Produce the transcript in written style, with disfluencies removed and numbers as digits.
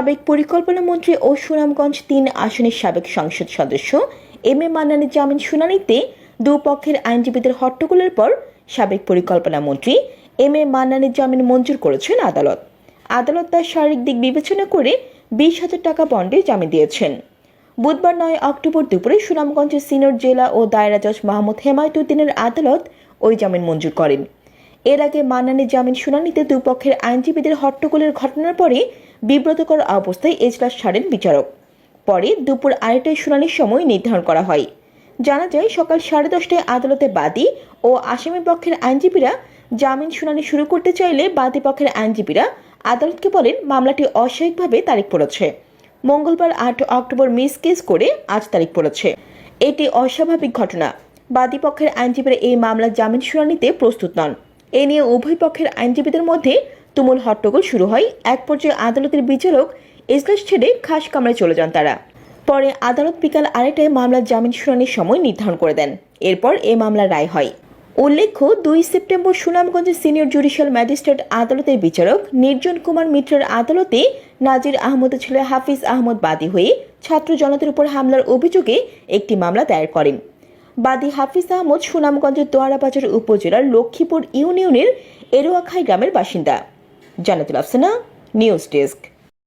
সাবেক পরিকল্পনা মন্ত্রী ও সুনামগঞ্জ ৩ আসনের সাবেক সংসদ সদস্য এম এ মান্নানের জামিন শুনানিতে দুপক্ষের আইনজীবীদের হট্টগোলের পর সাবেক পরিকল্পনা মন্ত্রী এম এ মান্নানের জামিন মঞ্জুর করেছেন আদালত। আদালত তার শারীরিক দিক বিবেচনা করে ২০,০০০ টাকা বন্ডে জামিন দিয়েছেন। বুধবার ৯ অক্টোবর দুপুরে সুনামগঞ্জের সিনিয়র জেলা ও দায়রা জজ মাহমুদ হেমায়েতুদ্দিনের আদালত ওই জামিন মঞ্জুর করেন। এর আগে মান্নানের জামিন শুনানিতে দুপক্ষের আইনজীবীদের হট্টগোলের ঘটনার পরে বিব্রতকর অবস্থায় এজলাস ছাড়েন বিচারক। পরে দুপুর ২:৩০টায় শুনানির সময় নির্ধারণ করা হয়। জানা যায়, সকাল 10:30টায় আদালতে বাদী ও আসামি পক্ষের আইনজীবীরা জামিন শুনানি শুরু করতে চাইলে বাদী পক্ষের আইনজীবীরা আদালতকে বলেন মামলাটি অস্বাভাবিকভাবে তারিখ পড়েছে। মঙ্গলবার ৮ অক্টোবর মিস কেস করে আজ তারিখ পড়েছে। এটি অস্বাভাবিক ঘটনা। বাদী পক্ষের আইনজীবীরা এই মামলার জামিন শুনানিতে প্রস্তুত নন। এ নিয়ে উভয় পক্ষের আইনজীবীদের মধ্যে তুমুল হট্টগোল শুরু হয়। এক পর্যায়ে আদালতের বিচারক এজলাস ছেড়ে খাস কামরায় চলে যান তারা। পরে আদালত বিকাল ২:৩০টায় মামলার জামিন শুনানির সময় নির্ধারণ করে দেন। এরপর এ মামলার রায় হয়। উল্লেখ্য, ২ সেপ্টেম্বর সুনামগঞ্জের সিনিয়র জুডিশিয়াল ম্যাজিস্ট্রেট আদালতের বিচারক নির্জন কুমার মিত্রের আদালতে নাজির আহমদের ছেলে হাফিজ আহমদ বাদী হয়ে ছাত্র জনতার উপর হামলার অভিযোগে একটি মামলা দায়ের করেন। বাদী হাফিজ আহমদ সুনামগঞ্জের দোয়ারাবাজার উপজেলার লক্ষ্মীপুর ইউনিয়নের এরোয়াখাই গ্রামের বাসিন্দা। জান্নাতুল আফসানা, নিউজ ডেস্ক।